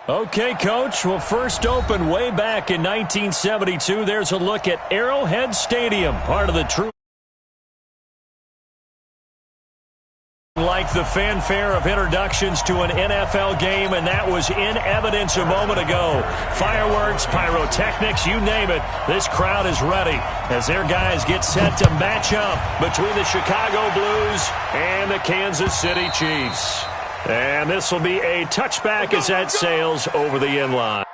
Okay, Coach. Well, first opened way back in 1972. There's a look at Arrowhead Stadium, part of the true. Like the fanfare of introductions to an NFL game, and that was in evidence a moment ago. Fireworks, pyrotechnics, you name it. This crowd is ready as their guys get set to match up between the Chicago Blues and the Kansas City Chiefs. And this will be a touchback as that sails over the end line.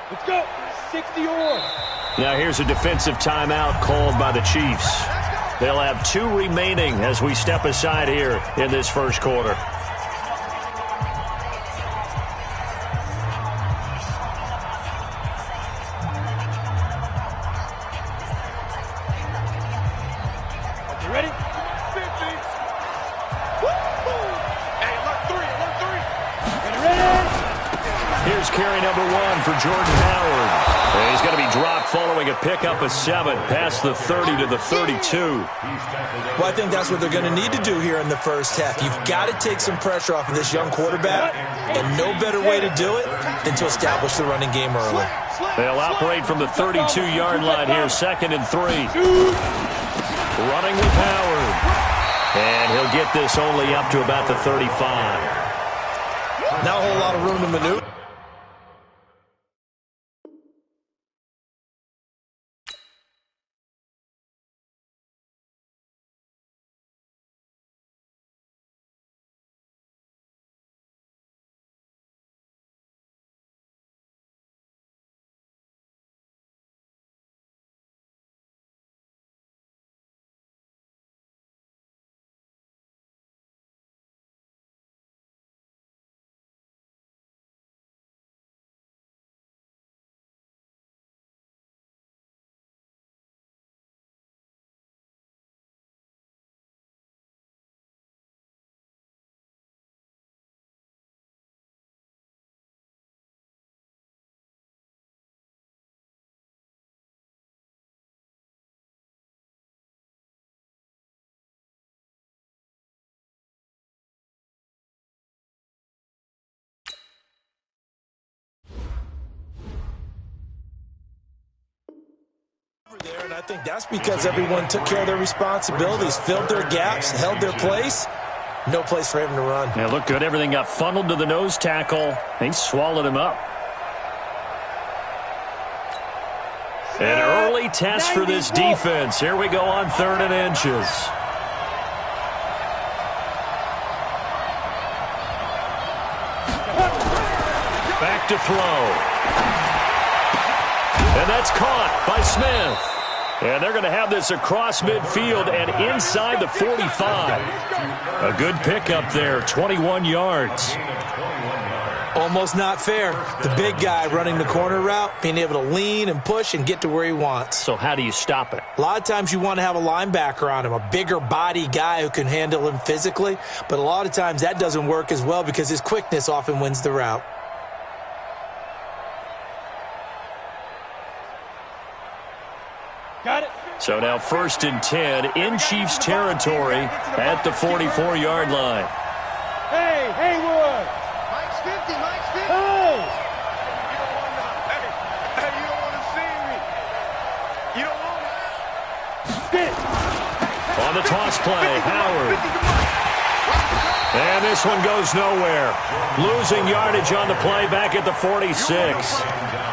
Let's go. 60 or. Now here's a defensive timeout called by the Chiefs. They'll have 2 remaining as we step aside here in this first quarter. You ready? 50. Hey, alert 3, alert 3. Get ready. Here's carry number 1 for Jordan Howard. And he's going to be dropped following a pickup of 7 past the 30 to the 32. Well, I think that's what they're going to need to do here in the first half. You've got to take some pressure off of this young quarterback, and no better way to do it than to establish the running game early. They'll operate from the 32-yard line here, 2nd and 3. Running with Howard. And he'll get this only up to about the 35. Not a whole lot of room to maneuver. There, and I think that's because everyone took care of their responsibilities, filled their gaps, held their place. No place for him to run. Yeah, looked good. Everything got funneled to the nose tackle. They swallowed him up. An early test for this defense. Here we go on 3rd and inches. Back to throw. And that's caught by Smith. And they're going to have this across midfield and inside the 45. A good pickup there, 21 yards. Almost not fair. The big guy running the corner route, being able to lean and push and get to where he wants. So how do you stop it? A lot of times you want to have a linebacker on him, a bigger body guy who can handle him physically. But a lot of times that doesn't work as well because his quickness often wins the route. Got it. So now 1st and 10 in Chiefs territory at the 44-yard line. Hey, Haywood. Mike's 50, Mike's 50. Hey. Hey, you don't want to see me. You don't want to. Spit. On the toss play, Howard. And this one goes nowhere. Losing yardage on the play back at the 46.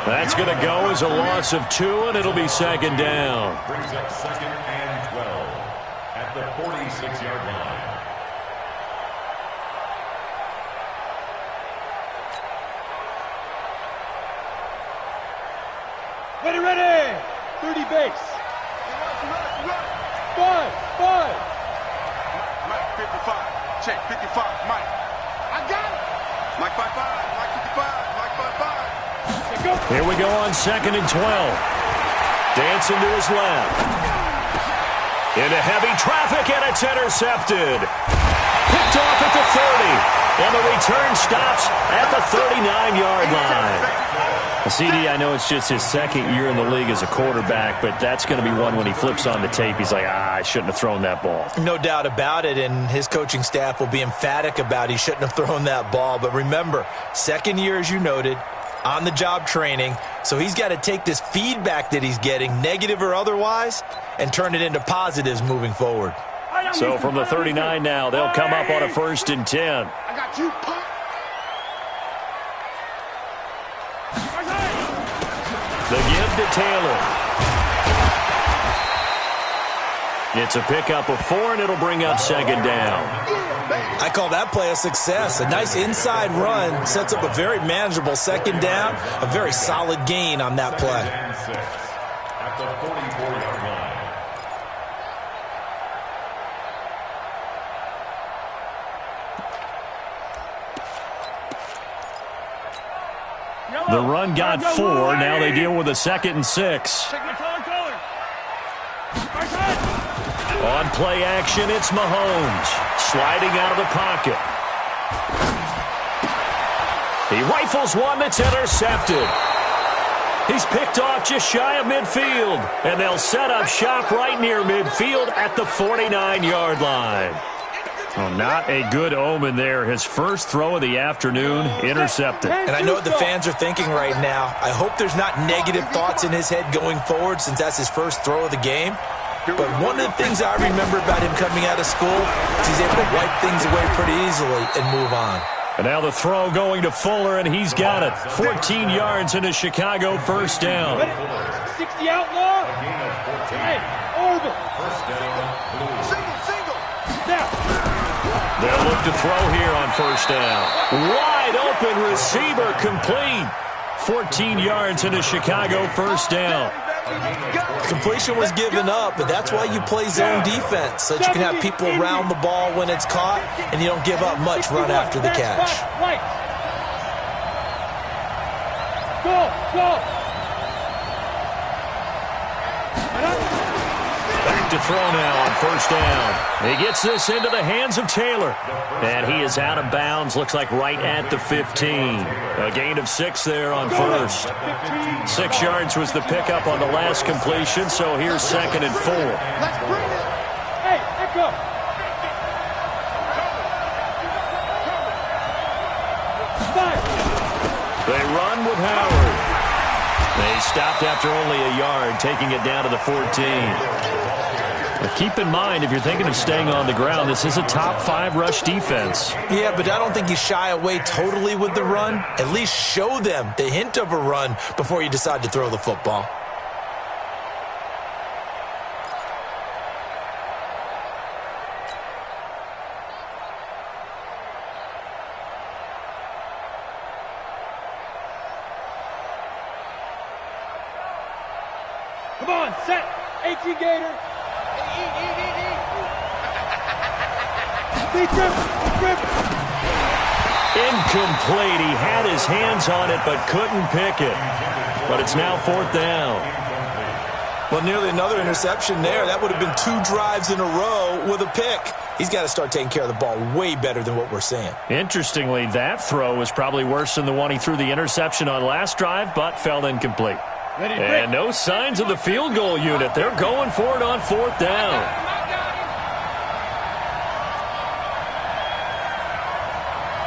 That's going to go as a loss of 2, and it'll be second down. Brings up 2nd and 12 at the 46-yard line. Ready. 30 base. 5. Mike 55. Check 55. Mike. I got it. Mike 55. Mike 55. Mike 55. Here we go on 2nd and 12. Dancing to his left. Into heavy traffic, and it's intercepted. Picked off at the 30. And the return stops at the 39-yard line. CD, I know it's just his 2nd year in the league as a quarterback, but that's going to be one when he flips on the tape. He's like, I shouldn't have thrown that ball. No doubt about it, and his coaching staff will be emphatic about he shouldn't have thrown that ball. But remember, 2nd year, as you noted, on-the-job training, so he's got to take this feedback that he's getting, negative or otherwise, and turn it into positives moving forward. So from the 39 now, they'll come up on a 1st and 10. I got you, punk. The give to Taylor. It's a pickup of 4, and it'll bring up 2nd down. I call that play a success. A nice inside run sets up a very manageable 2nd down, a very solid gain on that play. At the 44-yard line. The run got 4. Now they deal with a 2nd and 6. On play action, it's Mahomes. Sliding out of the pocket. He rifles one that's intercepted. He's picked off just shy of midfield. And they'll set up shop right near midfield at the 49-yard line. Oh, not a good omen there. His first throw of the afternoon, intercepted. And I know what the fans are thinking right now. I hope there's not negative thoughts in his head going forward since that's his first throw of the game. But one of the things I remember about him coming out of school is he's able to wipe things away pretty easily and move on. And now the throw going to Fuller, and he's got it. 14 yards and a Chicago 1st down. 60 outlaw. Hey, Orville. Single. Now. They'll look to throw here on 1st down. Wide open receiver complete. 14 yards and a Chicago 1st down. Completion was given up, but that's why you play zone defense, so that you can have people around the ball when it's caught, and you don't give up much run after the catch. Go. Back to throw now on 1st down. He gets this into the hands of Taylor. And he is out of bounds, looks like right at the 15. A gain of 6 there on 1st. 6 yards was the pickup on the last completion, so here's 2nd and 4. Let's bring it. Hey, echo. They run with Howard. They stopped after only a yard, taking it down to the 14. But keep in mind, if you're thinking of staying on the ground, this is a top 5 rush defense. Yeah, but I don't think you shy away totally with the run. At least show them the hint of a run before you decide to throw the football. Come on, set. 18 Gator. Incomplete. He had his hands on it but couldn't pick it. But it's now 4th down. Well, nearly another interception there. That would have been 2 drives in a row with a pick. He's got to start taking care of the ball way better than what we're seeing. Interestingly, that throw was probably worse than the one he threw the interception on last drive, but fell incomplete. And no signs of the field goal unit. They're going for it on 4th down.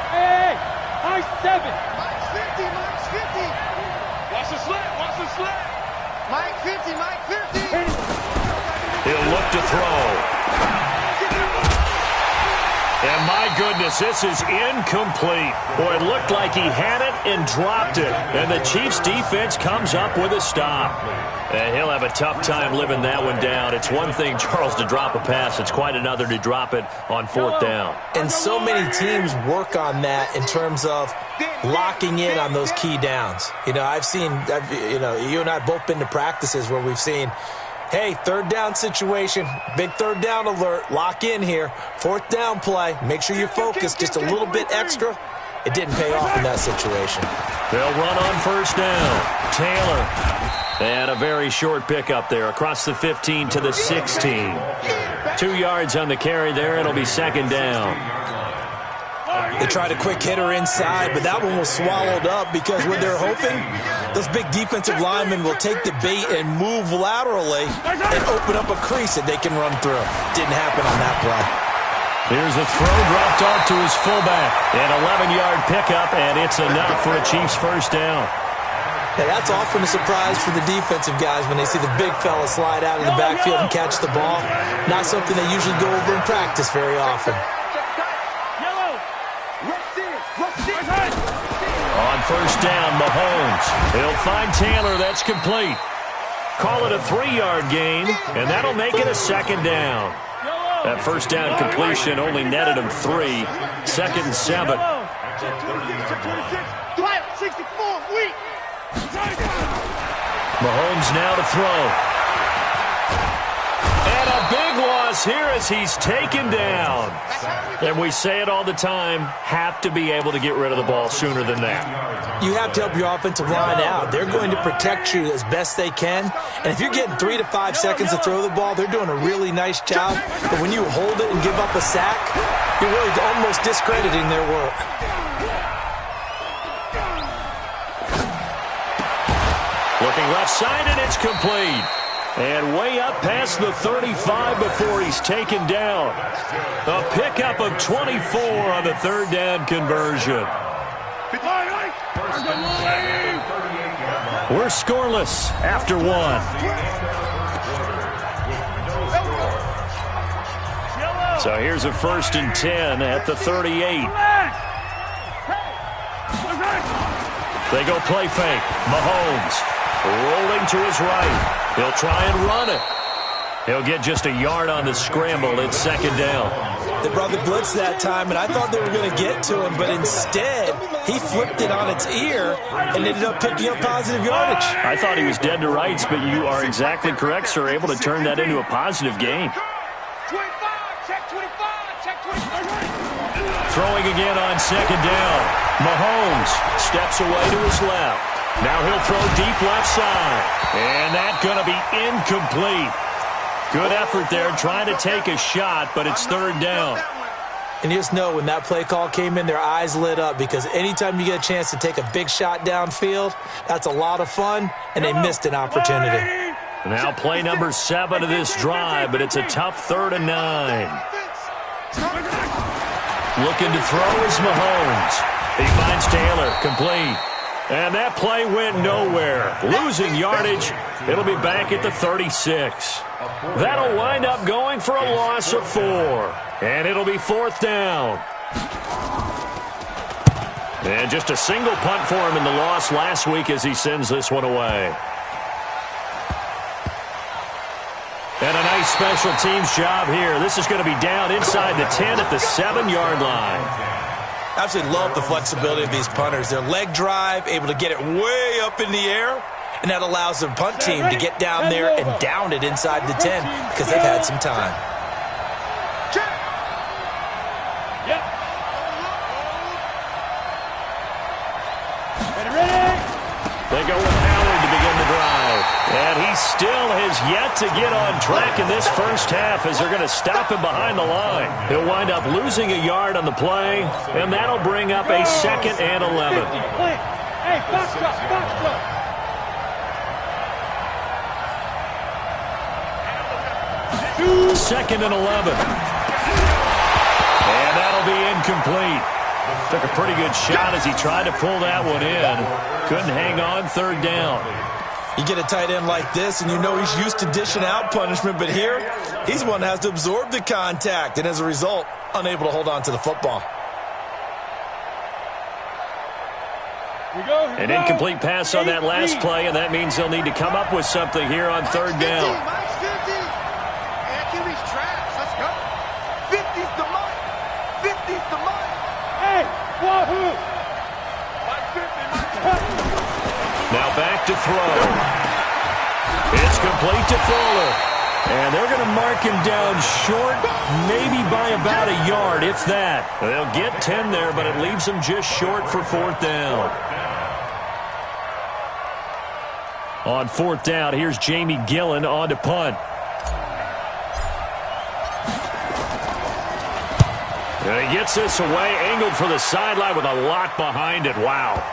Hey, high 7. Mike's 50. Mike's 50. Watch the slip. Mike 50. Mike 50. He'll look to throw. And my goodness, this is incomplete. Boy, it looked like he had it and dropped it. And the Chiefs defense comes up with a stop. And he'll have a tough time living that one down. It's one thing, Charles, to drop a pass. It's quite another to drop it on fourth down. And so many teams work on that in terms of locking in on those key downs. You know, you and I have both been to practices where we've seen, hey, third down situation, big third down alert, lock in here, fourth down play, make sure you focus just a little bit extra. It didn't pay off in that situation. They'll run on first down. Taylor. And a very short pickup there across the 15 to the 16. 2 yards on the carry there. It'll be second down. They tried a quick hitter inside, but that one was swallowed up because what they're hoping, those big defensive linemen will take the bait and move laterally and open up a crease that they can run through. Didn't happen on that play. Here's a throw dropped off to his fullback. An 11-yard pickup, and it's enough for a Chiefs first down. Yeah, that's often a surprise for the defensive guys when they see the big fella slide out of the backfield and catch the ball. Not something they usually go over in practice very often. On first down, Mahomes. He'll find Taylor. That's complete. Call it a 3-yard gain, and that'll make it a second down. That first down completion only netted him 3. Second and 7. Mahomes now to throw. And a big loss here as he's taken down. And we say it all the time, have to be able to get rid of the ball sooner than that. You have to help your offensive line out. They're going to protect you as best they can. And if you're getting 3 to 5 seconds to throw the ball, they're doing a really nice job. But when you hold it and give up a sack, you're really almost discrediting their work. Looking left side, and it's complete. And way up past the 35 before he's taken down. A pickup of 24 on the third down conversion. We're scoreless after 1. So here's a 1st and 10 at the 38. They go play fake. Mahomes rolling to his right. He'll try and run it. He'll get just a yard on the scramble. It's second down. They brought the blitz that time, and I thought they were going to get to him, but instead he flipped it on its ear and ended up picking up positive yardage. I thought he was dead to rights, but you are exactly correct, sir, able to turn that into a positive gain. 25, check 25, check 25. Throwing again on second down. Mahomes steps away to his left. Now he'll throw deep left side. And that's going to be incomplete. Good effort there trying to take a shot, but it's third down. And you just know when that play call came in, their eyes lit up because anytime you get a chance to take a big shot downfield, that's a lot of fun, and they missed an opportunity. Now play number 7 of this drive, but it's a tough 3rd and 9. Looking to throw is Mahomes. He finds Taylor, complete. And that play went nowhere. Losing yardage. It'll be back at the 36. That'll wind up going for a loss of 4. And it'll be 4th down. And just a single punt for him in the loss last week as he sends this one away. And a nice special teams job here. This is going to be down inside the 10 at the 7-yard line. Absolutely love the flexibility of these punters. Their leg drive, able to get it way up in the air, and that allows the punt team to get down there and down it inside the 10 because they've had some time. They go with Howard to begin the drive. And he still has yet to get on track in this first half as they're going to stop him behind the line. He'll wind up losing a yard on the play, and that'll bring up a 2nd and 11. Hey, box up. 2nd and 11. And that'll be incomplete. Took a pretty good shot as he tried to pull that one in. Couldn't hang on, 3rd down. You get a tight end like this, and you know he's used to dishing out punishment, but here, he's the one that has to absorb the contact, and as a result, unable to hold on to the football. An incomplete pass on that last play, and that means they'll need to come up with something here on third down. Mike's 50. And can reach trash. Let's go. 50's the Mike. 50's the Mike. Hey, wahoo! Mike 50, Mike 50. Now back to throw. It's complete to Fuller. And they're going to mark him down short, maybe by about a yard, if that. They'll get 10 there, but it leaves them just short for fourth down. On fourth down, here's Jamie Gillen on to punt. And he gets this away, angled for the sideline with a lot behind it. Wow.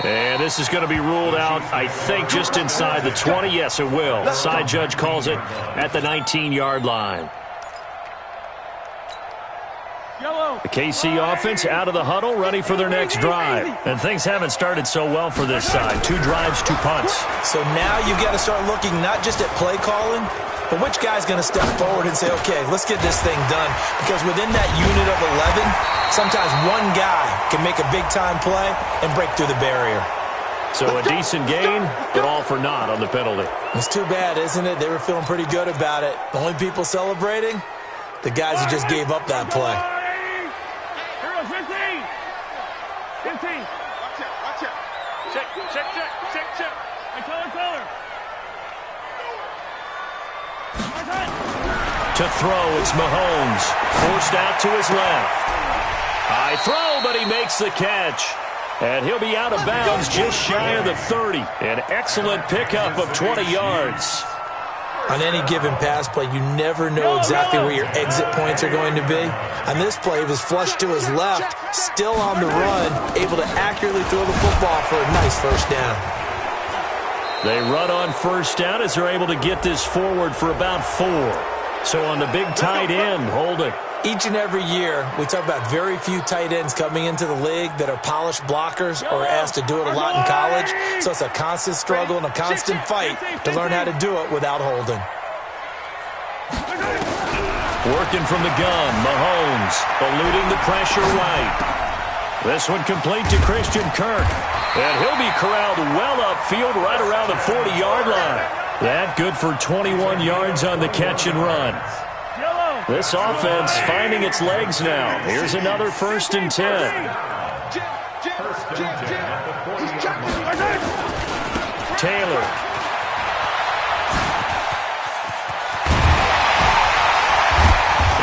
And this is going to be ruled out, I think, just inside the 20. Yes, it will. Side judge calls it at the 19-yard line. The KC offense out of the huddle, ready for their next drive. And things haven't started so well for this side. 2 drives, 2 punts. So now you've got to start looking not just at play calling, but which guy's going to step forward and say, okay, let's get this thing done. Because within that unit of 11, sometimes one guy can make a big-time play and break through the barrier. So a decent gain, but all for naught on the penalty. It's too bad, isn't it? They were feeling pretty good about it. The only people celebrating, the guys who just gave up that play. 15! Watch out. Check. I color. To throw, it's Mahomes. Forced out to his left. High throw, but he makes the catch. And he'll be out of bounds just shy of the 30. An excellent pickup of 20 yards. On any given pass play, you never know exactly where your exit points are going to be. On this play, he was flushed to his left, still on the run, able to accurately throw the football for a nice first down. They run on first down as they're able to get this forward for about 4. So on the big tight end, holding. Each and every year, we talk about very few tight ends coming into the league that are polished blockers or are asked to do it a lot in college. So it's a constant struggle and a constant fight to learn how to do it without holding. Working from the gun, Mahomes eluding the pressure right. This one complete to Christian Kirk. And he'll be corralled well upfield right around the 40-yard line. That good for 21 yards on the catch and run. This offense finding its legs now. Here's another 1st and 10. Taylor.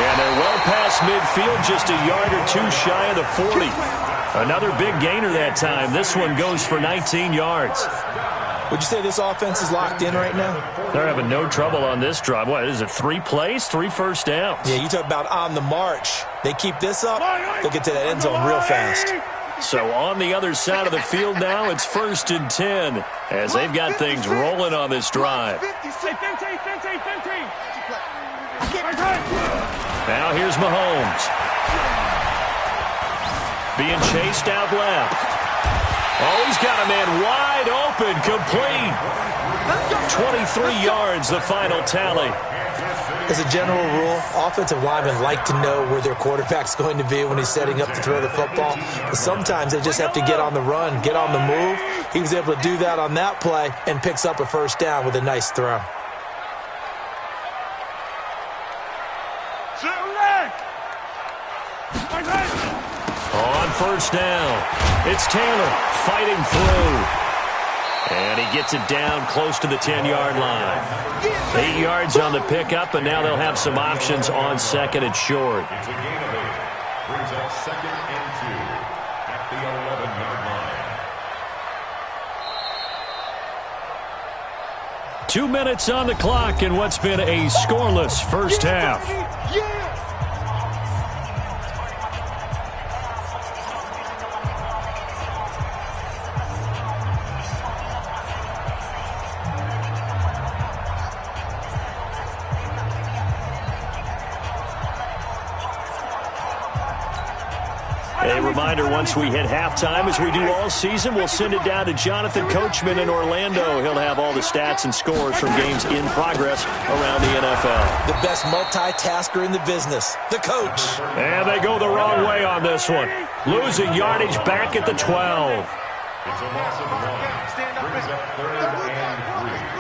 And they're well past midfield, just a yard or 2 shy of the 40. Another big gainer that time. This one goes for 19 yards. Would you say this offense is locked in right now? They're having no trouble on this drive. What is it, 3 plays, 3 first downs? Yeah, you talk about on the march. They keep this up, they'll get to that end zone real fast. So on the other side of the field now, it's 1st and 10 as they've got things rolling on this drive. 15. Now here's Mahomes. Being chased out left. Oh, he's got a man wide open, complete. 23 yards, the final tally. As a general rule, offensive linemen like to know where their quarterback's going to be when he's setting up to throw the football. But sometimes they just have to get on the run, get on the move. He was able to do that on that play and picks up a first down with a nice throw. On first down, it's Taylor fighting through. And he gets it down close to the 10-yard line. 8 yards on the pickup, and now they'll have some options on 2nd and short. It's a gain of 8. Brings up 2nd and 2 at the 11-yard line. 2 minutes on the clock in what's been a scoreless first half. reminder, once we hit halftime, as we do all season, we'll send it down to Jonathan Coachman in Orlando. He'll have all the stats and scores from games in progress around the NFL. The best multitasker in the business, the coach. And they go the wrong way on this one. Losing yardage back at the 12. It's a loss of 1. Brings up 3rd and 3.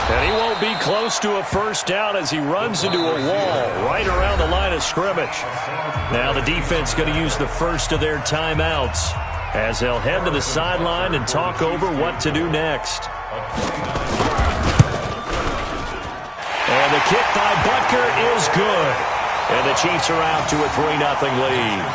And he won't be close to a first down as he runs into a wall right around the line of scrimmage. Now the defense going to use the first of their timeouts as they'll head to the sideline and talk over what to do next. And the kick by Butker is good. And the Chiefs are out to a 3-0 lead.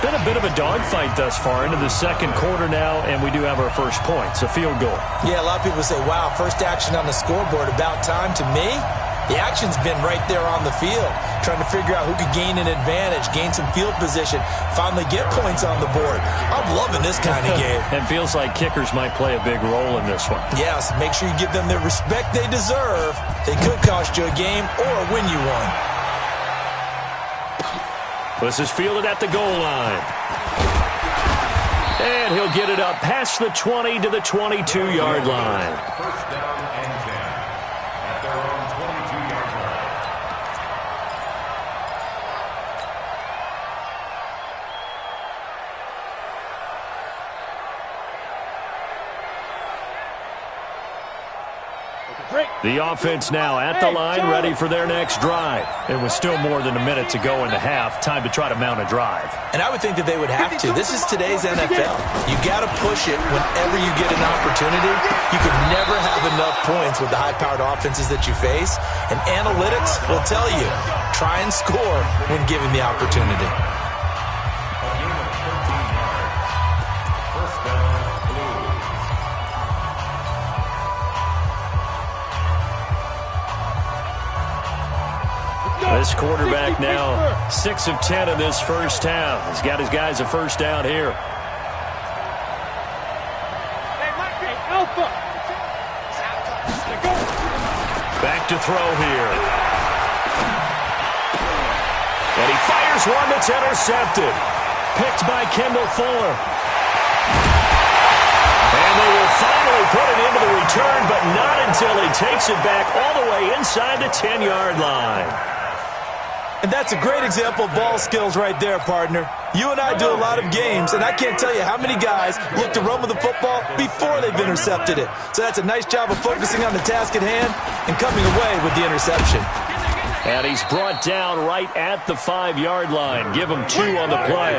Been a bit of a dogfight thus far into the second quarter now, and we do have our first points, a field goal. Yeah, a lot of people say, wow, first action on the scoreboard, about time. To me, the action's been right there on the field, trying to figure out who could gain an advantage, gain some field position, finally get points on the board. I'm loving this kind of game. And feels like kickers might play a big role in this one. Yes, make sure you give them the respect they deserve. They could cost you a game or win you one. This is fielded at the goal line. And he'll get it up past the 20 to the 22-yard line. First down and 10 at their own 22-yard line. The offense now at the line, ready for their next drive. It was still more than a minute to go in the half. Time to try to mount a drive. And I would think that they would have to. This is today's NFL. You got to push it whenever you get an opportunity. You could never have enough points with the high-powered offenses that you face. And analytics will tell you, try and score when given the opportunity. A gain of 13 yards. First down, Blues. This quarterback now 6 of 10 in this first half. He's got his guys a first down here. Back to throw here. And he fires one that's intercepted. Picked by Kendall Fuller. And they will finally put it into the return, but not until he takes it back all the way inside the 10-yard line. And that's a great example of ball skills right there, partner. You and I do a lot of games, and I can't tell you how many guys look to run with the football before they've intercepted it. So that's a nice job of focusing on the task at hand and coming away with the interception. And he's brought down right at the 5-yard line. Give him 2 on the play.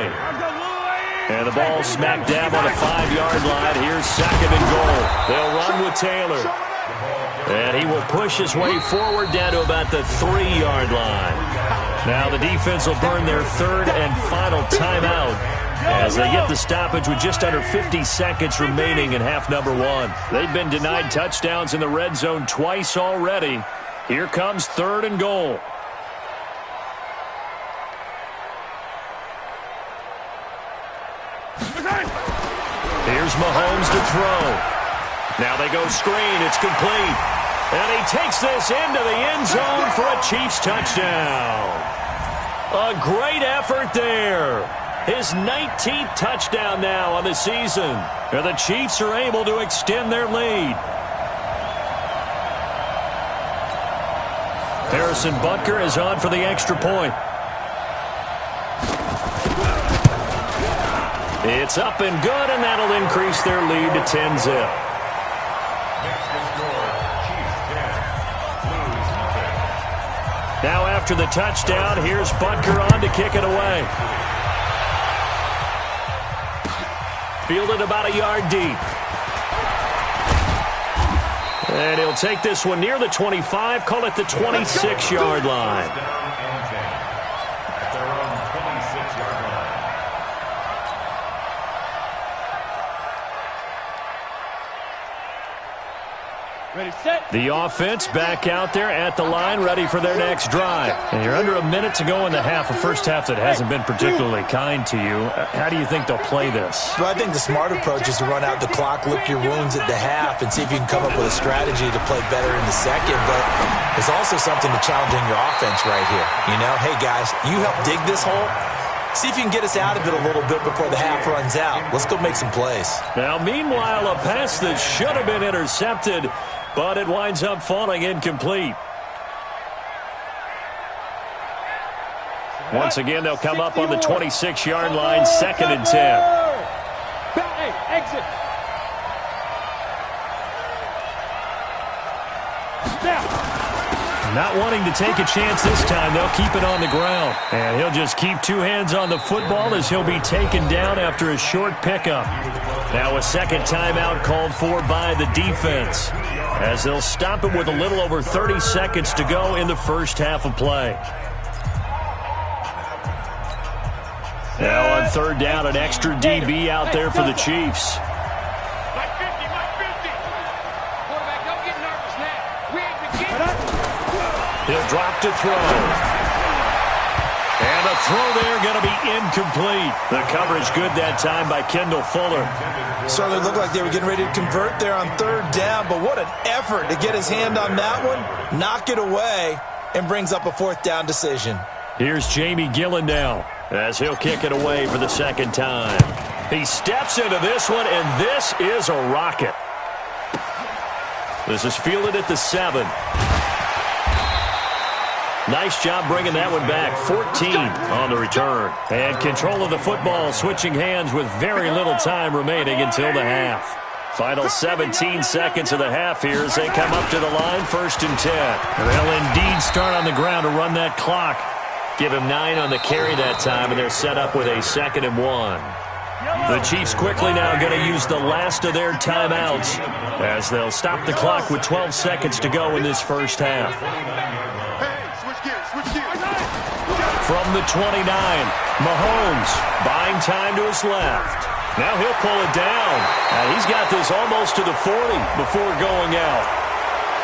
And the ball smack dab on the 5-yard line. Here's 2nd and goal. They'll run with Taylor. And he will push his way forward down to about the 3-yard line. Now the defense will burn their 3rd and final timeout as they get the stoppage with just under 50 seconds remaining in half number 1. They've been denied touchdowns in the red zone twice already. Here comes 3rd and goal. Here's Mahomes to throw. Now they go screen. It's complete. And he takes this into the end zone for a Chiefs touchdown. A great effort there. His 19th touchdown now on the season. And the Chiefs are able to extend their lead. Harrison Butker is on for the extra point. It's up and good, and that'll increase their lead to 10-zip. Now after the touchdown, here's Butker on to kick it away. Fielded about a yard deep. And he'll take this one near the 25, call it the 26-yard line. Ready, set. The offense back out there at the line, ready for their next drive. And you're under a minute to go in the half, a first half that hasn't been particularly kind to you. How do you think they'll play this? Well, I think the smart approach is to run out the clock, lick your wounds at the half, and see if you can come up with a strategy to play better in the second. But there's also something to challenging your offense right here. You know, hey, guys, you help dig this hole. See if you can get us out of it a little bit before the half runs out. Let's go make some plays. Now, meanwhile, a pass that should have been intercepted, but it winds up falling incomplete. Once again, they'll come up on the 26-yard line, 2nd and 10. Hey, exit. Not wanting to take a chance this time, they'll keep it on the ground. And he'll just keep two hands on the football as he'll be taken down after a short pickup. Now a second timeout called for by the defense, as they'll stop it with a little over 30 seconds to go in the first half of play. Now on third down, an extra DB out there for the Chiefs. Like 50, like 50. Quarterback, don't get nervous now. We ain't beginning. He'll drop to throw. And the throw there going to be incomplete. The coverage good that time by Kendall Fuller. Certainly looked like they were getting ready to convert there on third down, but what an effort to get his hand on that one, knock it away, and brings up a fourth down decision. Here's Jamie Gillen now, as he'll kick it away for the second time. He steps into this one, and this is a rocket. This is fielded at the 7. Nice job bringing that one back. 14 on the return. And control of the football, switching hands with very little time remaining until the half. Final 17 seconds of the half here as they come up to the line, 1st and 10. And they'll indeed start on the ground to run that clock. Give him 9 on the carry that time, and they're set up with a 2nd and 1. The Chiefs quickly now going to use the last of their timeouts as they'll stop the clock with 12 seconds to go in this first half. From the 29, Mahomes buying time to his left. Now he'll pull it down. And he's got this almost to the 40 before going out.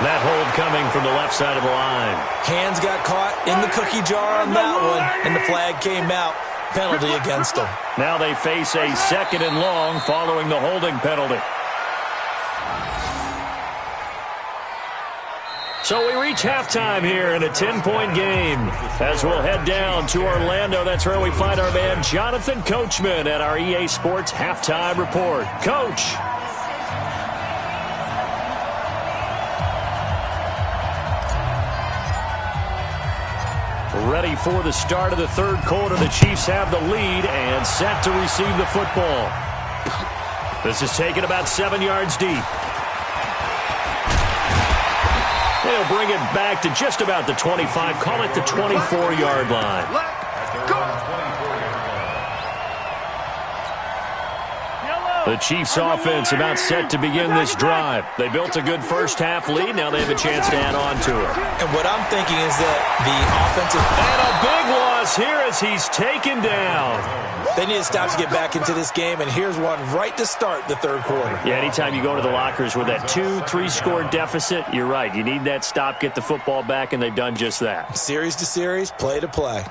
That hold coming from the left side of the line. Hands got caught in the cookie jar on that one, and the flag came out. Penalty against them. Now they face a 2nd and long following the holding penalty. So we reach halftime here in a 10-point game as we'll head down to Orlando. That's where we find our man Jonathan Coachman at our EA Sports Halftime Report. Coach. Ready for the start of the third quarter. The Chiefs have the lead and set to receive the football. This is taken about 7 yards deep. They'll bring it back to just about the 25, call it the 24-yard line. The Chiefs offense about set to begin this drive. They built a good first half lead. Now they have a chance to add on to it. And what I'm thinking is that the offensive... And a big loss here as he's taken down. They need to stop to get back into this game, and here's one right to start the third quarter. Yeah, anytime you go to the lockers with that 2-3 score deficit, you're right. You need that stop, get the football back, and they've done just that. Series to series, play to play.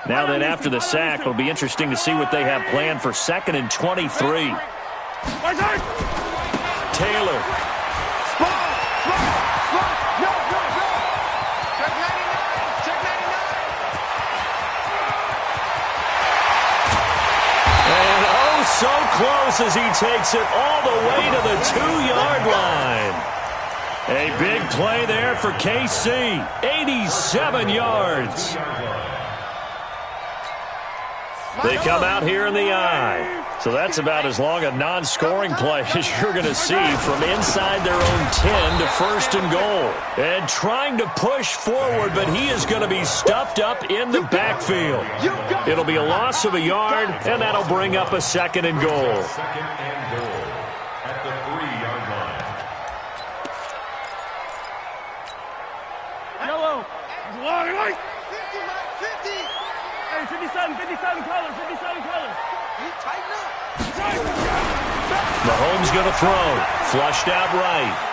Now then, after the sack, it'll be interesting to see what they have planned for 2nd and 23. Taylor. And oh, so close as he takes it all the way to the 2-yard line. A big play there for KC. 87 yards. They come out here in the eye. So that's about as long a non-scoring play as you're going to see from inside their own 10 to 1st and goal. And trying to push forward, but he is going to be stuffed up in the backfield. It'll be a loss of a yard, and that'll bring up a 2nd and goal. 2nd and goal at the 3-yard line. Yellow. Long light. 50. Hey, 57 colors, 57 colors. You tighten up. Mahomes going to throw. Flushed out right.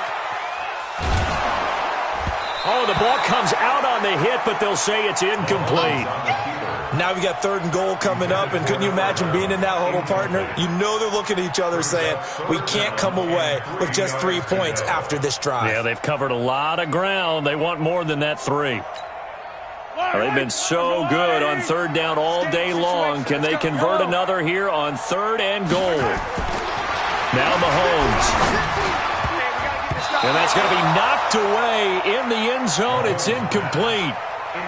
Oh, the ball comes out on the hit, but they'll say it's incomplete. Now we got 3rd and goal coming up, and couldn't you imagine being in that huddle, partner? You know they're looking at each other saying, we can't come away with just 3 points after this drive. Yeah, they've covered a lot of ground. They want more than that 3. Well, they've been so good on 3rd down all day long. Can they convert another here on 3rd and goal? Now Mahomes. And that's going to be knocked away in the end zone. It's incomplete.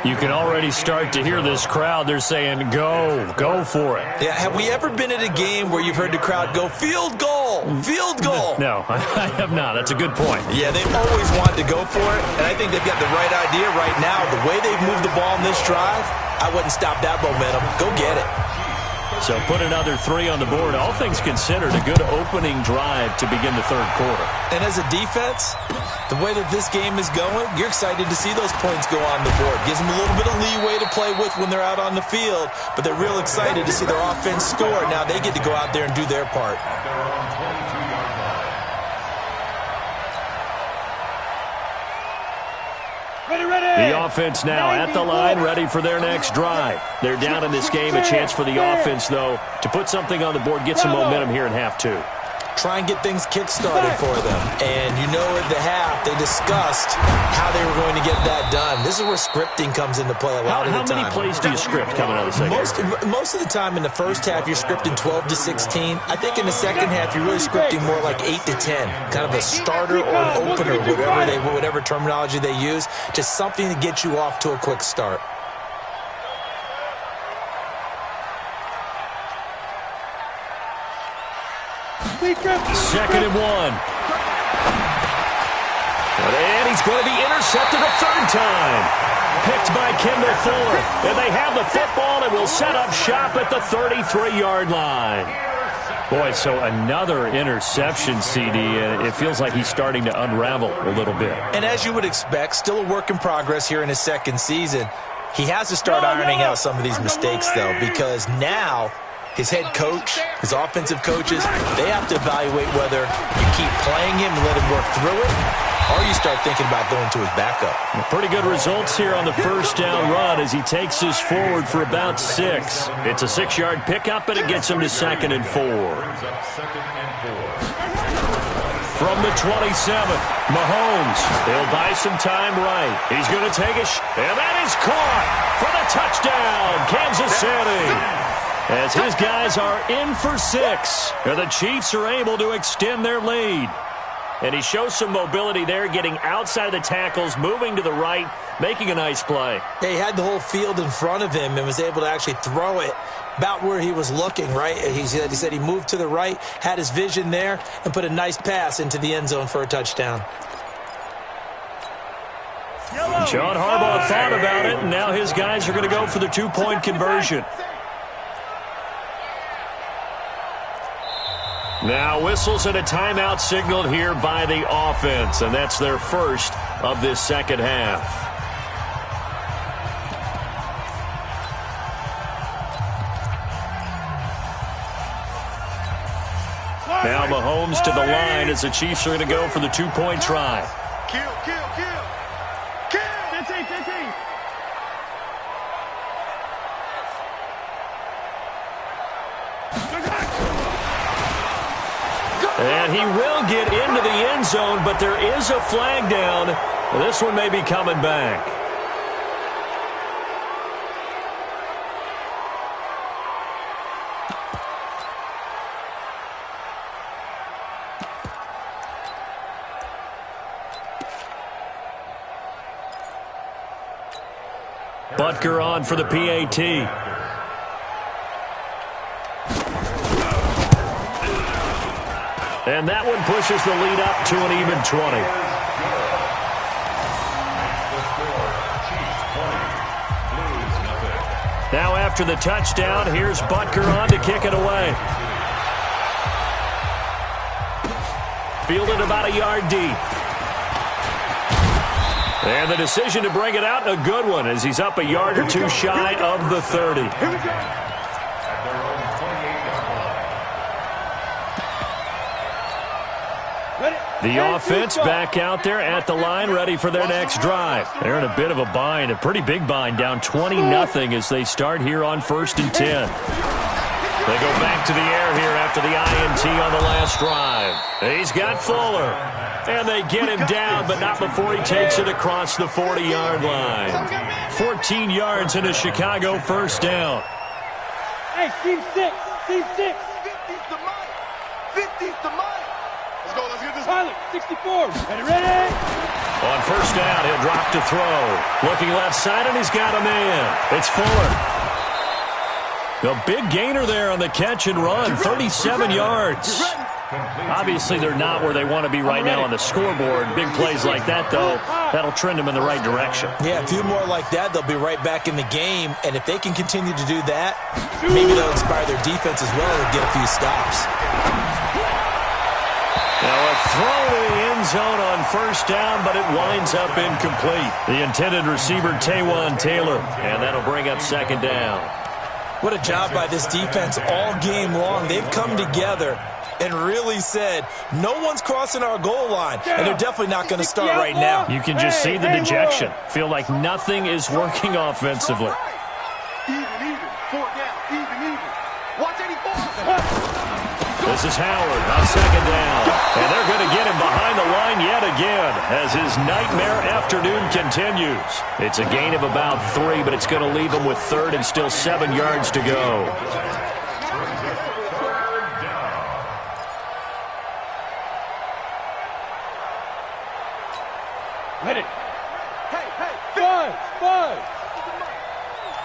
You can already start to hear this crowd. They're saying, go for it. Yeah, have we ever been at a game where you've heard the crowd go, field goal, field goal? No, I have not. That's a good point. Yeah, they've always wanted to go for it, and I think they've got the right idea right now. The way they've moved the ball in this drive, I wouldn't stop that momentum. Go get it. So put another 3 on the board. All things considered, a good opening drive to begin the 3rd quarter. And as a defense, the way that this game is going, you're excited to see those points go on the board. Gives them a little bit of leeway to play with when they're out on the field, but they're real excited to see their offense score. Now they get to go out there and do their part. The offense now at the line, ready for their next drive. They're down in this game. A chance for the offense, though, to put something on the board, get some momentum here in half 2. Try and get things kick-started for them. And you know at the half, they discussed how they were going to get that done. This is where scripting comes into play a lot of the time. How many plays do you script coming out of the second? Most of the time in the first half, you're scripting 12 to 16. I think in the second half, you're really scripting more like 8 to 10. Kind of a starter or an opener, whatever terminology they use. Just something to get you off to a quick start. Second and 1. And he's going to be intercepted a 3rd time. Picked by Kendall Fuller. And they have the football and will set up shop at the 33-yard line. Boy, so another interception, CD, and it feels like he's starting to unravel a little bit. And as you would expect, still a work in progress here in his 2nd season. He has to start ironing out some of these mistakes, though, because now his head coach, his offensive coaches, they have to evaluate whether you keep playing him and let him work through it, or you start thinking about going to his backup. Pretty good results here on the 1st down run as he takes us forward for about 6. It's a 6-yard pickup, and it gets him to 2nd and 4. From the 27, Mahomes. He'll buy some time right. He's going to take and that is caught for the touchdown, Kansas City. As his guys are in for 6, and the Chiefs are able to extend their lead. And he shows some mobility there, getting outside of the tackles, moving to the right, making a nice play. Yeah, he had the whole field in front of him and was able to actually throw it about where he was looking, right? He said he moved to the right, had his vision there, and put a nice pass into the end zone for a touchdown. John Harbaugh thought about it, and now his guys are going to go for the 2-point conversion. Now whistles and a timeout signaled here by the offense, and that's their first of this second half. Now Mahomes to the line as the Chiefs are going to go for the 2-point try. Kill. And he will get into the end zone, but there is a flag down. This one may be coming back. Butker on for the PAT. And that one pushes the lead up to an even 20. Now after the touchdown, here's Butker on to kick it away. Fielded about a yard deep. And the decision to bring it out, a good one, as he's up a yard or two shy of the 30. The offense back out there at the line, ready for their next drive. They're in a bit of a bind, a pretty big bind, down 20-0 as they start here on 1st and 10. They go back to the air here after the INT on the last drive. He's got Fuller. And they get him down, but not before he takes it across the 40-yard line. 14 yards into Chicago, 1st down. Hey, team 6. Team 6. 50's the mic. 50's the mic. Let's go. Let's get this. Pilot, 64. Ready? On 1st down, he'll drop to throw. Looking left side, and he's got a man. It's Fuller. The big gainer there on the catch and run, 37 yards. Obviously, they're not where they want to be right now on the scoreboard. Big plays like that, though, that'll trend them in the right direction. Yeah, a few more like that, they'll be right back in the game. And if they can continue to do that, maybe they'll inspire their defense as well and get a few stops. Now a throw to the end zone on 1st down, but it winds up incomplete. The intended receiver, Taywan Taylor, and that'll bring up 2nd down. What a job by this defense all game long. They've come together and really said, no one's crossing our goal line, and they're definitely not going to start right now. You can just see the dejection. Feel like nothing is working offensively. Even. 4 down. Even. Watch 84. This is Howard on 2nd down. And they're going to get him behind the line yet again as his nightmare afternoon continues. It's a gain of about 3, but it's going to leave him with 3rd and still 7 yards to go. Ready? Hey. 5.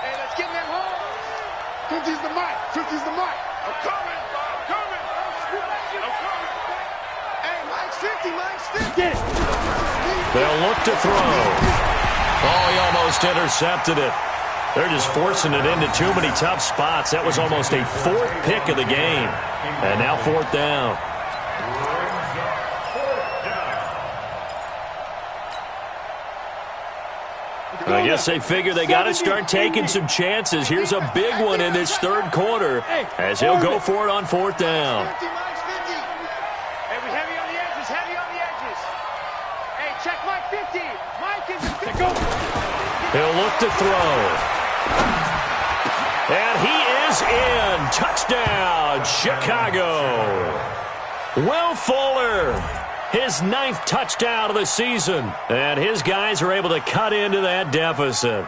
Hey, let's get in that hole. 50's the mic. 50's the mic. I'm coming. Hey, Mike's 50. Mike's 50. Get it. They'll look to throw. Oh, he almost intercepted it. They're just forcing it into too many tough spots. That was almost a 4th pick of the game. And now 4th down. I guess they figure they got to start taking some chances. Here's a big one in this 3rd quarter as he'll go for it on 4th down. 50, Mike's 50. Hey, we heavy on the edges. Hey, check Mike 50. Mike is 50. Go. He'll look to throw. And he is in. Touchdown, Chicago. Will Fuller, his 9th touchdown of the season. And his guys are able to cut into that deficit.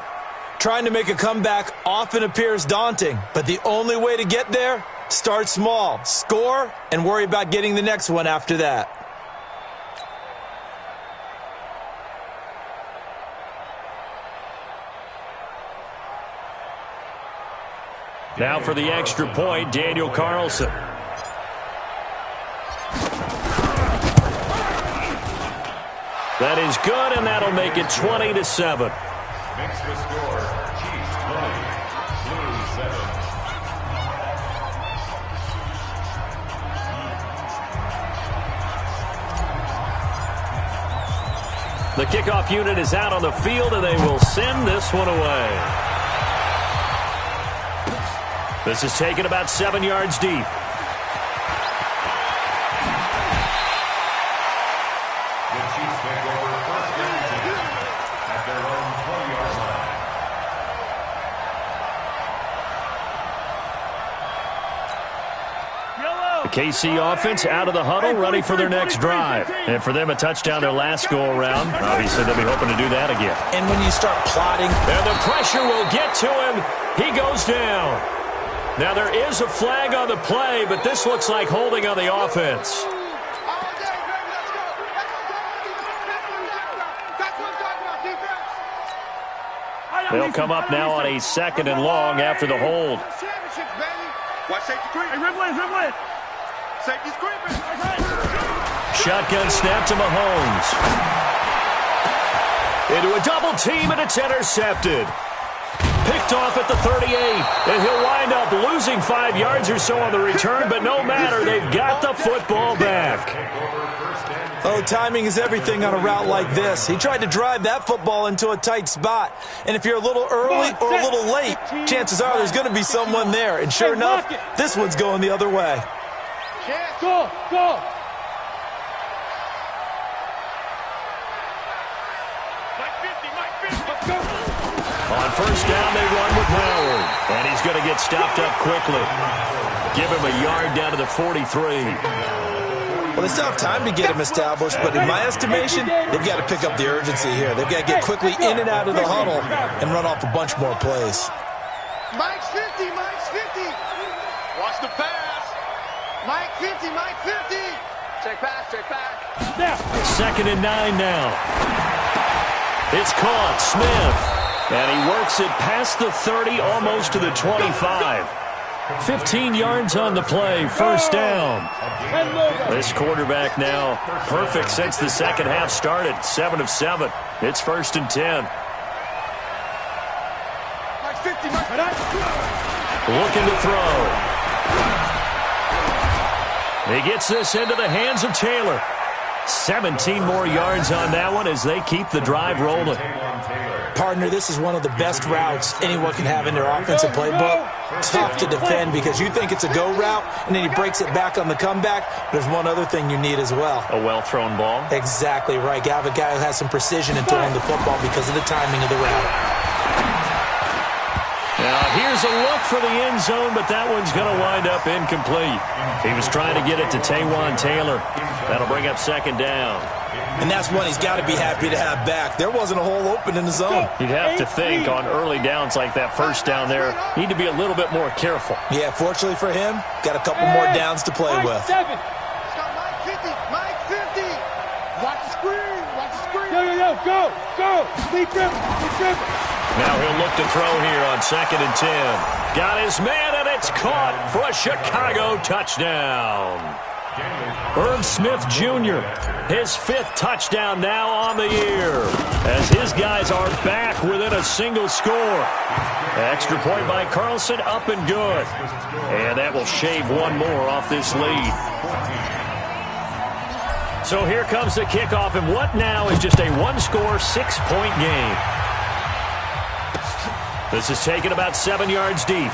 Trying to make a comeback often appears daunting, but the only way to get there, start small, score, and worry about getting the next one after that. Now for the extra point, Daniel Carlson. That is good, and that'll make it 20-7. Makes the score. Chiefs 20, Blues 7. The kickoff unit is out on the field, and they will send this one away. This is taken about 7 yards deep. KC offense out of the huddle, ready for their next drive. And for them, a touchdown their last go-around. Obviously, they'll be hoping to do that again. And when you start plotting, and the pressure will get to him. He goes down. Now, there is a flag on the play, but this looks like holding on the offense. They'll come up now on a 2nd and long after the hold. Watch safety creep. Hey, Riblin. Safety's creeping. Shotgun snap to Mahomes. Into a double team, and it's intercepted. Picked off at the 38, and he'll wind up losing 5 yards or so on the return, but no matter, they've got the football back. Oh, timing is everything on a route like this. He tried to drive that football into a tight spot. And if you're a little early or a little late, chances are there's going to be someone there. And sure enough, this one's going the other way. Go. On first down, they run with Howard. And he's going to get stopped up quickly. Give him a yard down to the 43. Well, they still have time to get him established, but in my estimation, they've got to pick up the urgency here. They've got to get quickly in and out of the huddle and run off a bunch more plays. Mike's 50, Mike's 50. Watch the pass. Mike 50, Mike 50. Check pass, check pass. 2nd and 9 now. It's caught, Smith. And he works it past the 30, almost to the 25. 15 yards on the play, first down. This quarterback now perfect since the second half started, 7 of 7. It's 1st and 10. Mike's 50, Mike 50. Looking to throw. He gets this into the hands of Taylor. 17 more yards on that one as they keep the drive rolling. Partner, this is one of the best routes anyone can have in their offensive playbook. Tough to defend because you think it's a go route, and then he breaks it back on the comeback. There's one other thing you need as well. A well-thrown ball. Exactly right. You have a guy who has some precision in throwing the football because of the timing of the route. Now, here's a look for the end zone, but that one's going to wind up incomplete. He was trying to get it to Taywan Taylor. That'll bring up 2nd down. And that's one he's got to be happy to have back. There wasn't a hole open in the zone. You'd have to think on early downs like that first down there, need to be a little bit more careful. Yeah, fortunately for him, got a couple more downs to play with. It's got Mike 50, Mike 50. Watch the screen, watch the screen. Go. Lead dribble. Now he'll look to throw here on 2nd and 10. Got his man, and it's caught for a Chicago touchdown. Irv Smith Jr., his 5th touchdown now on the year, as his guys are back within a single score. Extra point by Carlson, up and good. And that will shave one more off this lead. So here comes the kickoff, and what now is just a one-score, 6-point game. This is taken about 7 yards deep.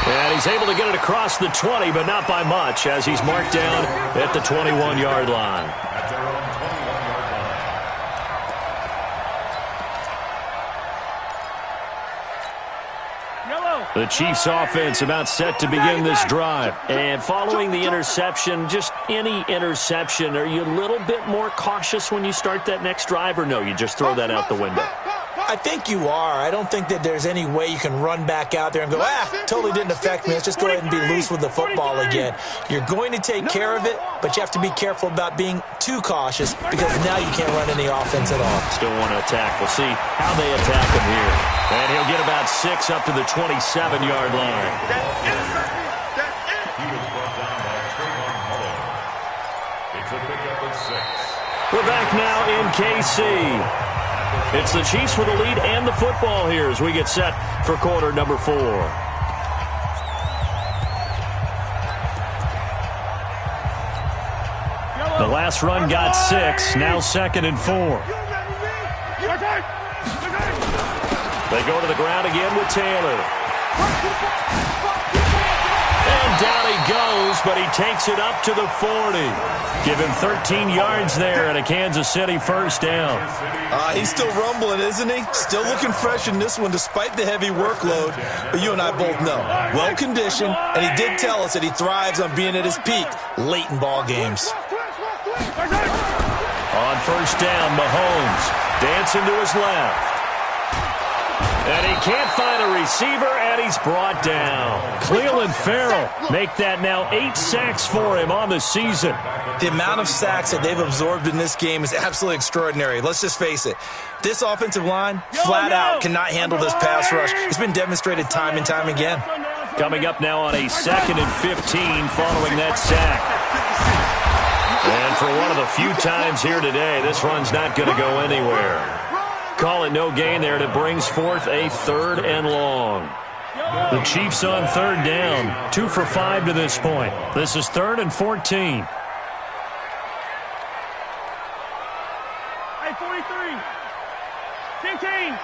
And he's able to get it across the 20, but not by much, as he's marked down at the 21-yard line. The Chiefs offense about set to begin this drive. And following the interception, just any interception, are you a little bit more cautious when you start that next drive, or no, you just throw that out the window? I think you are. I don't think that there's any way you can run back out there and go, totally didn't affect me. Let's just go ahead and be loose with the football again. You're going to take care of it, but you have to be careful about being too cautious because now you can't run any offense at all. Still want to attack. We'll see how they attack him here. And he'll get about 6 up to the 27-yard line. He was brought down by Trayvon Mullen. It's a pickup of 6. We're back now in KC. It's the Chiefs with the lead and the football here as we get set for quarter number 4. The last run got 6, now 2nd and 4. They go to the ground again with Taylor. And down he goes, but he takes it up to the 40. Give him 13 yards there and a Kansas City first down. He's still rumbling, isn't he? Still looking fresh in this one despite the heavy workload. But you and I both know, well-conditioned, and he did tell us that he thrives on being at his peak late in ball games. On first down, Mahomes dancing to his left. And he can't find a receiver, and he's brought down. Cleveland Farrell make that now 8 sacks for him on the season. The amount of sacks that they've absorbed in this game is absolutely extraordinary. Let's just face it. This offensive line, flat out, cannot handle this pass rush. It's been demonstrated time and time again. Coming up now on a 2nd and 15 following that sack. And for one of the few times here today, this run's not going to go anywhere. Call it no gain there, and it brings forth a 3rd and long. The Chiefs on 3rd down, 2 for 5 to this point. This is 3rd and 14. Hey, 43. 15.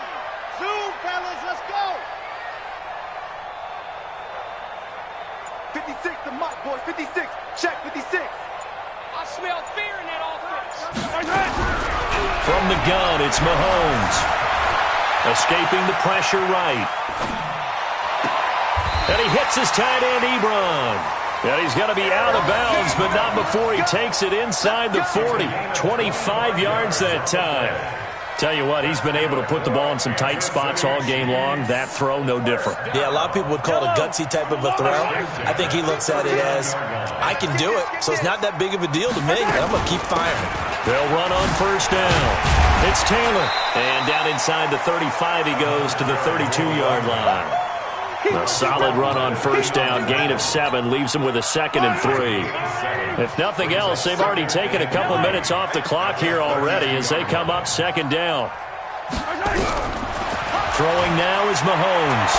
Zoom, fellas, let's go. 56, the Mike boys, 56. Check 56. I smell fear in that offense. From the gun, it's Mahomes. Escaping the pressure right. And he hits his tight end, Ebron. And he's going to be out of bounds, but not before he takes it inside the 40. 25 yards that time. Tell you what, he's been able to put the ball in some tight spots all game long. That throw, no different. Yeah, a lot of people would call it a gutsy type of a throw. I think he looks at it as, I can do it, so it's not that big of a deal to me. I'm going to keep firing. They'll run on first down. It's Taylor. And down inside the 35, he goes to the 32-yard line. A solid run on first down, gain of 7, leaves him with a 2nd and 3. If nothing else, they've already taken a couple minutes off the clock here already as they come up 2nd down. Throwing now is Mahomes.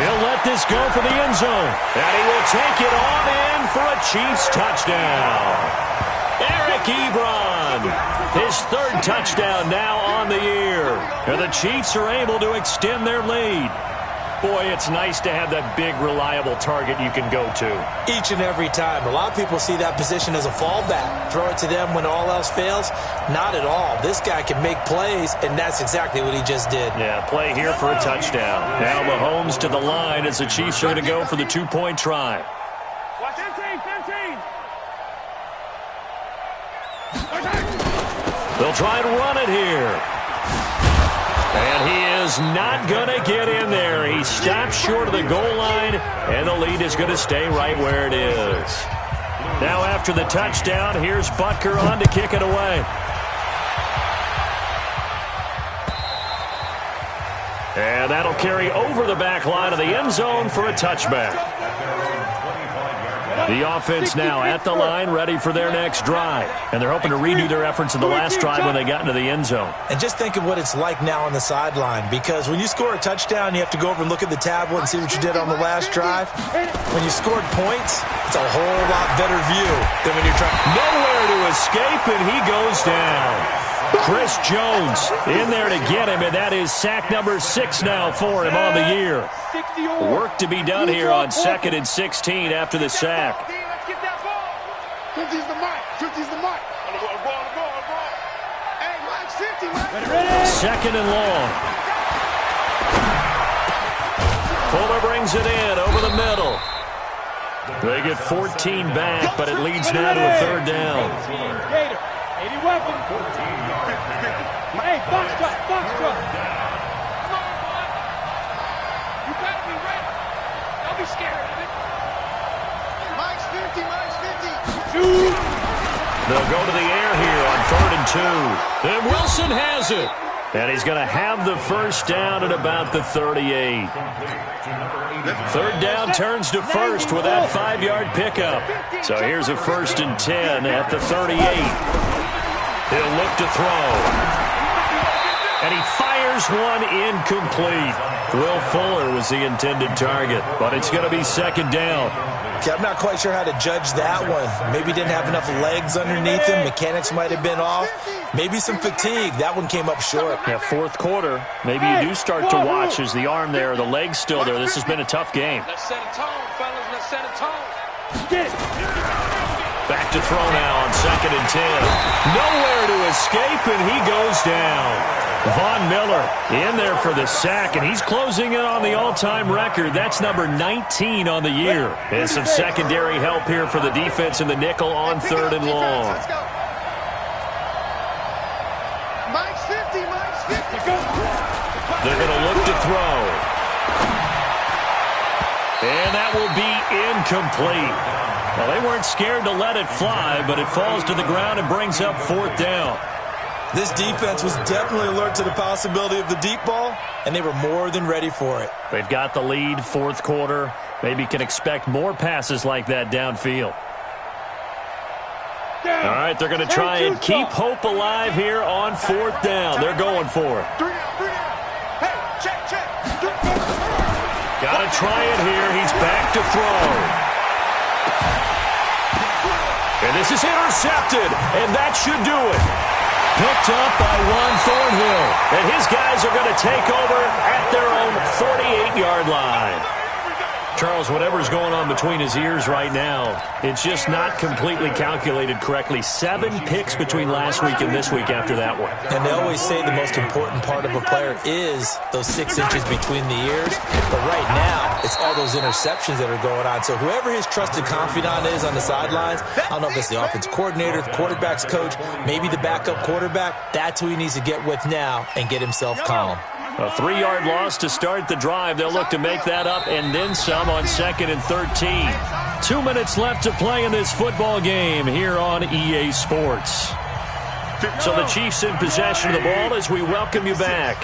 He'll let this go for the end zone. And he will take it on in for a Chiefs touchdown. Eric Ebron, his 3rd touchdown now on the year. And the Chiefs are able to extend their lead. Boy, it's nice to have that big, reliable target you can go to. Each and every time. A lot of people see that position as a fallback. Throw it to them when all else fails. Not at all. This guy can make plays, and that's exactly what he just did. Yeah, play here for a touchdown. Now Mahomes to the line as the Chiefs are going to go for the 2-point try. Watch 15. They'll try and run it here. And he is not going to get in there. He stops short of the goal line, and the lead is going to stay right where it is. Now after the touchdown, here's Butker on to kick it away. And that'll carry over the back line of the end zone for a touchback. The offense now at the line, ready for their next drive. And they're hoping to redo their efforts in the last drive when they got into the end zone. And just think of what it's like now on the sideline, because when you score a touchdown, you have to go over and look at the tablet and see what you did on the last drive. When you scored points, it's a whole lot better view than when you're trying. Nowhere to escape, and he goes down. Chris Jones in there to get him, and that is sack number 6 now for him on the year. Work to be done here on 2nd and 16 after the sack. Let's get that ball. 50's the mic. 50's the mic. Hey, Mike's 50, Mike. 2nd and long. Fuller brings it in over the middle. They get 14 back, but it leads now to a 3rd down. Gator, 80 weapons. Hey, box truck. Come on, boy. You better be ready. Don't be scared of it. Mike's 50. Shoot. They'll go to the air here on 3rd and 2. And Wilson has it. And he's going to have the first down at about the 38. 3rd down turns to first with that 5-yard pickup. So here's a 1st and 10 at the 38. He'll look to throw. And he fires one incomplete. Will Fuller was the intended target, but it's going to be 2nd down. Okay, I'm not quite sure how to judge that one. Maybe didn't have enough legs underneath him. Mechanics might have been off. Maybe some fatigue. That one came up short. Yeah, 4th quarter. Maybe you do start to watch as the arm there, the leg's still there. This has been a tough game. Let's set a tone, fellas. Let's set a tone. Get it. Back to throw now on 2nd and 10. Nowhere to escape, and he goes down. Von Miller in there for the sack, and he's closing in on the all-time record. That's number 19 on the year. And some secondary help here for the defense in the nickel on 3rd and long. Mike's 50. They're going to look to throw. And that will be incomplete. Well, they weren't scared to let it fly, but it falls to the ground and brings up 4th down. This defense was definitely alert to the possibility of the deep ball, and they were more than ready for it. They've got the lead, 4th quarter. Maybe can expect more passes like that downfield. All right, they're going to try and keep hope alive here on 4th down. They're going for it. 3 down. Hey, check. Got to try it here. He's back to throw. And this is intercepted, and that should do it. Picked up by Juan Thornhill. And his guys are going to take over at their own 48-yard line. Charles, whatever's going on between his ears right now, it's just not completely calculated correctly. 7 picks between last week and this week after that one. And they always say the most important part of a player is those 6 inches between the ears. But right now, it's all those interceptions that are going on. So whoever his trusted confidant is on the sidelines, I don't know if it's the offensive coordinator, the quarterback's coach, maybe the backup quarterback, that's who he needs to get with now and get himself calm. A 3-yard loss to start the drive. They'll look to make that up and then some on 2nd and 13. 2 minutes left to play in this football game here on EA Sports. So the Chiefs in possession of the ball as we welcome you back.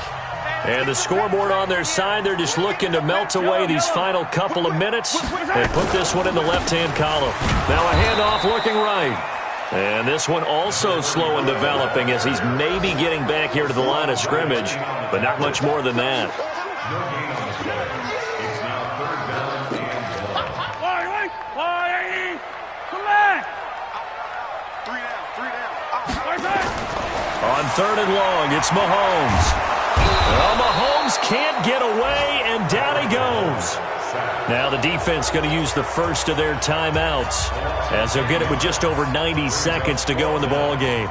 And the scoreboard on their side, they're just looking to melt away these final couple of minutes and put this one in the left-hand column. Now a handoff looking right. And this one also slow in developing as he's maybe getting back here to the line of scrimmage, but not much more than that. On 3rd and long, it's Mahomes. Well, Mahomes can't get away, and down he goes. Now the defense going to use the first of their timeouts as they'll get it with just over 90 seconds to go in the ball game.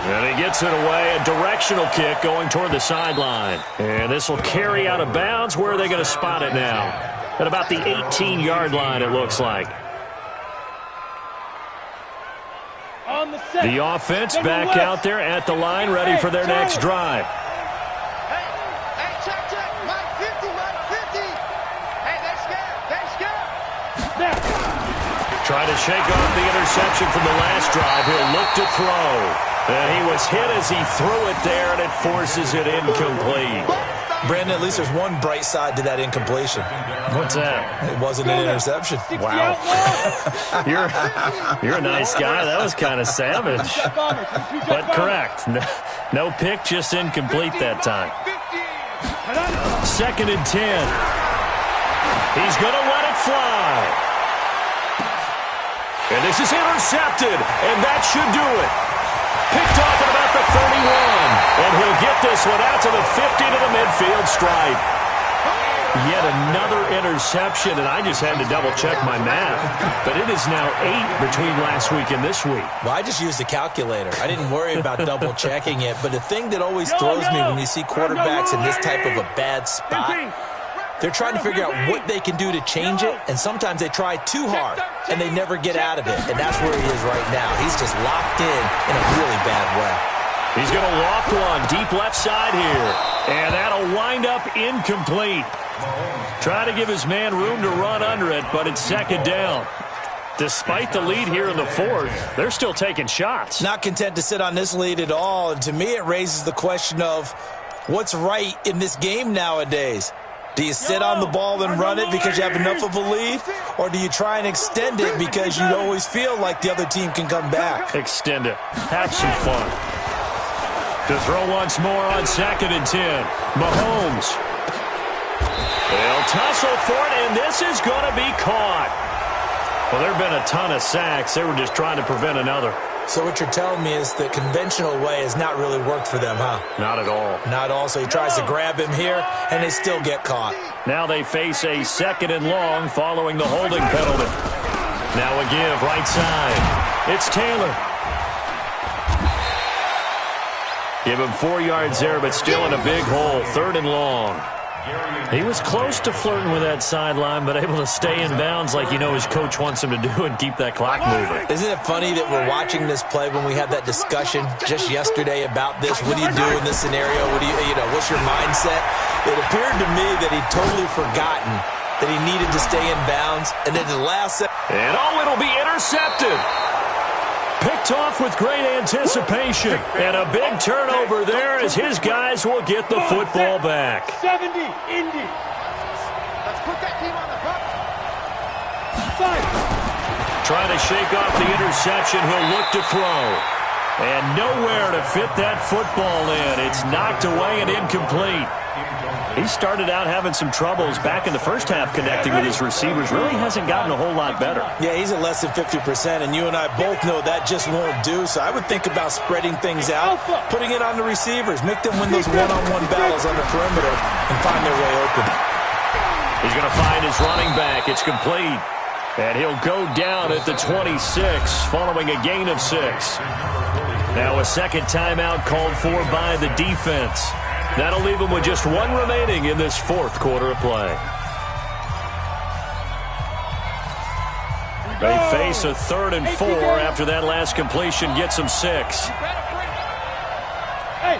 And he gets it away, a directional kick going toward the sideline. And this will carry out of bounds. Where are they going to spot it now? At about the 18-yard line, it looks like. The offense back out there at the line, ready for their next drive. Hey, check. Mike 50. Hey, they're scared. Trying to shake off the interception from the last drive. He'll look to throw. And he was hit as he threw it there, and it forces it incomplete. Brandon, at least there's one bright side to that incompletion. What's that? It wasn't an interception. Wow. You're a nice guy. That was kind of savage. But correct. No pick, just incomplete that time. 2nd and 10. He's going to let it fly. And this is intercepted, and that should do it. Picked off at about the 31. And he'll get this one out to the 50 to the midfield stripe. Yet another interception, and I just had to double-check my math. But it is now 8 between last week and this week. Well, I just used a calculator. I didn't worry about double-checking it. But the thing that always throws me when you see quarterbacks in this type of a bad spot, they're trying to figure out what they can do to change it, and sometimes they try too hard, and they never get out of it. And that's where he is right now. He's just locked in a really bad way. He's going to loft one deep left side here. And that'll wind up incomplete. Try to give his man room to run under it, but it's 2nd down. Despite the lead here in the 4th, they're still taking shots. Not content to sit on this lead at all. And to me, it raises the question of what's right in this game nowadays. Do you sit on the ball and run it because you have enough of a lead? Or do you try and extend it because you always feel like the other team can come back? Extend it. Have some fun. To throw once more on 2nd and 10. Mahomes. They'll tussle for it, and this is going to be caught. Well, there have been a ton of sacks. They were just trying to prevent another. So what you're telling me is the conventional way has not really worked for them, huh? Not at all. Not at all. So he tries to grab him here, and they still get caught. Now they face a 2nd and long following the holding penalty. Now a give right side. It's Taylor. Give him 4 yards there, but still in a big hole. 3rd and long. He was close to flirting with that sideline, but able to stay in bounds like you know his coach wants him to do and keep that clock moving. Isn't it funny that we're watching this play when we had that discussion just yesterday about this? What do you do in this scenario? What's your mindset? It appeared to me that he'd totally forgotten that he needed to stay in bounds, and then the last second. And it'll be intercepted. Picked off with great anticipation. And a big turnover there as his guys will get the football back. 70, Indy. Let's put that team on the front. Trying to shake off the interception. He'll look to throw. And nowhere to fit that football in. It's knocked away and incomplete. He started out having some troubles back in the first half connecting with his receivers. Really hasn't gotten a whole lot better. Yeah, he's at less than 50%, and you and I both know that just won't do. So I would think about spreading things out, putting it on the receivers, make them win those one-on-one battles on the perimeter and find their way open. He's going to find his running back. It's complete. And he'll go down at the 26 following a gain of 6. Now a second timeout called for by the defense. That'll leave them with just one remaining in this fourth quarter of play. They face a 3rd and 4 after that last completion gets them 6. Hey,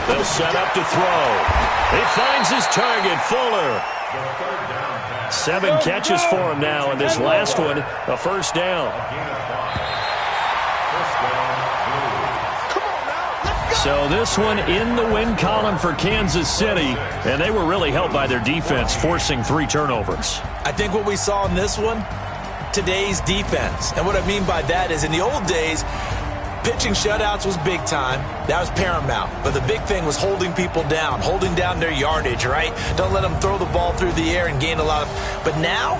They'll set up to throw. He finds his target, Fuller. 7 catches for him now, and this last one, a first down. So this one in the win column for Kansas City, and they were really helped by their defense, forcing 3 turnovers. I think what we saw in this one, today's defense. And what I mean by that is in the old days, pitching shutouts was big time. That was paramount. But the big thing was holding people down, holding down their yardage, right? Don't let them throw the ball through the air and gain a lot of... But now,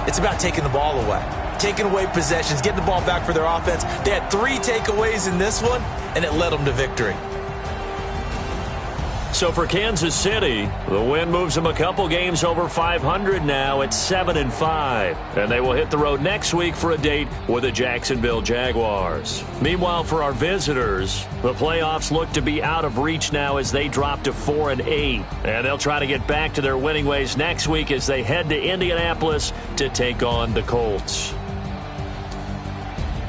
it's about taking the ball away. Taking away possessions, getting the ball back for their offense. They had 3 takeaways in this one, and it led them to victory. So for Kansas City, the win moves them a couple games over 500 now at 7-5. And they will hit the road next week for a date with the Jacksonville Jaguars. Meanwhile, for our visitors, the playoffs look to be out of reach now as they drop to 4-8. And they'll try to get back to their winning ways next week as they head to Indianapolis to take on the Colts.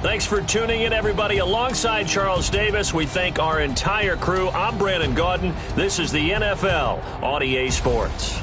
Thanks for tuning in, everybody. Alongside Charles Davis, we thank our entire crew. I'm Brandon Gaudin. This is the NFL on EA Sports.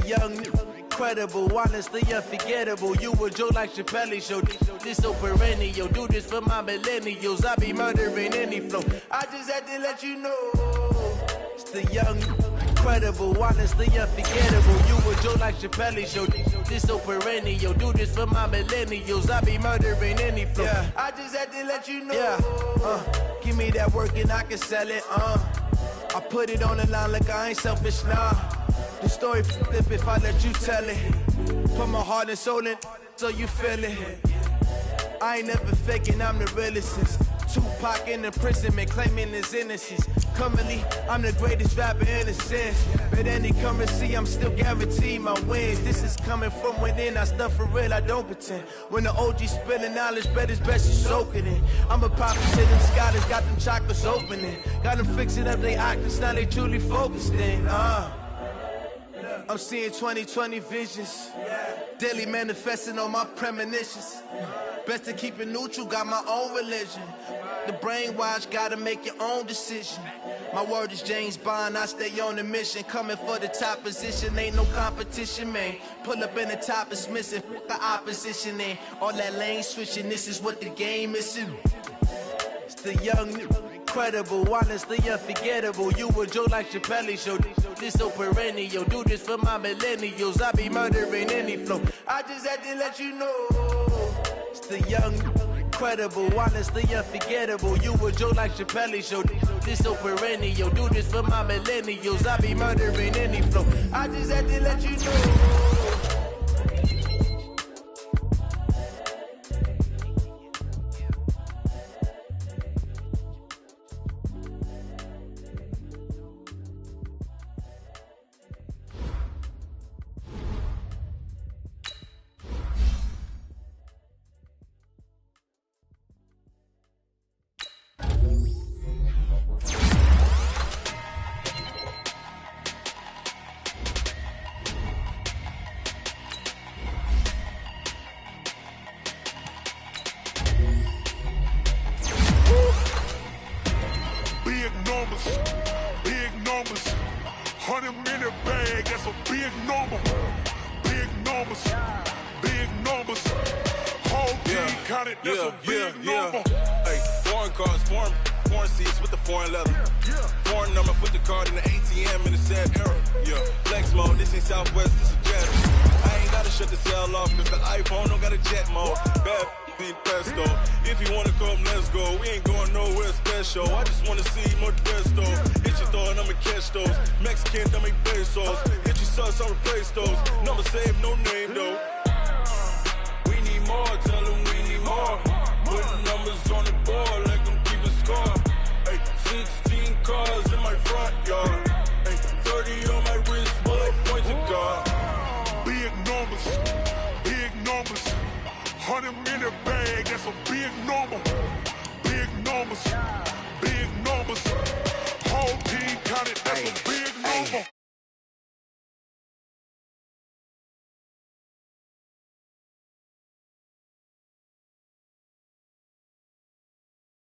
young, incredible, honestly unforgettable. You a Joe like Chappelle show. This so perennial. Do this for my millennials. I be murdering any flow. I just had to let you know. It's the young, incredible, honestly unforgettable. You a Joe like Chappelle show. This so perennial. Do this for my millennials. I be murdering any flow. Yeah. I just had to let you know. Yeah. Give me that work and I can sell it. I put it on the line like I ain't selfish, nah. The story flip if I let you tell it. Put my heart and soul in so you feel it. I ain't never faking, I'm the realest since Tupac in imprisonment, claiming his innocence. Currently, I'm the greatest rapper in a sense. But any currency, I'm still guaranteed my wins. This is coming from within, I stuff for real, I don't pretend. When the OG spilling knowledge, bet it's best you soak it in. I'm a prophet to them scholars, got them chakras opening. Got them fixing up they octaves, now they truly focused in. I'm seeing 2020 visions. Daily manifesting on my premonitions. Best to keep it neutral, got my own religion. The brainwash, gotta make your own decision. My word is James Bond, I stay on the mission. Coming for the top position, ain't no competition, man. Pull up in the top is missing, the opposition in. All that lane switching, this is what the game is in. It's the young, incredible, honestly unforgettable. You a Joe like Chappelle show. This so perennial. Do this for my millennials. I be murdering any flow. I just had to let you know. It's the young, incredible, honestly unforgettable. You a Joe like Chappelle show. This so perennial. Do this for my millennials. I be murdering any flow. I just had to let you know. Big numbers, 100-minute bag, that's a big number. Big numbers, whole team counted, that's a big number. Hey, foreign cars, foreign seats with the foreign leather. Foreign number, put the card in the ATM in the sad era. Flex mode, this ain't Southwest, this is jet. I ain't gotta shut the cell off, cause the iPhone don't got a jet mode. Bad being pesto. If you wanna come, let's go. We ain't going nowhere special. I just wanna see more best though. Hit your thought, I'ma catch those. Mexican, I'ma make pesos. Hit your sus, I'll replace those. Number save, no name though. We need more, tell them we need more. Putting numbers on the board like I'm keeping score. Hey, 16 cars in my front yard. Hey, 30 on my wrist, bullet points of God. Big numbers, 100-minute bag, that's a big number. Big numbers,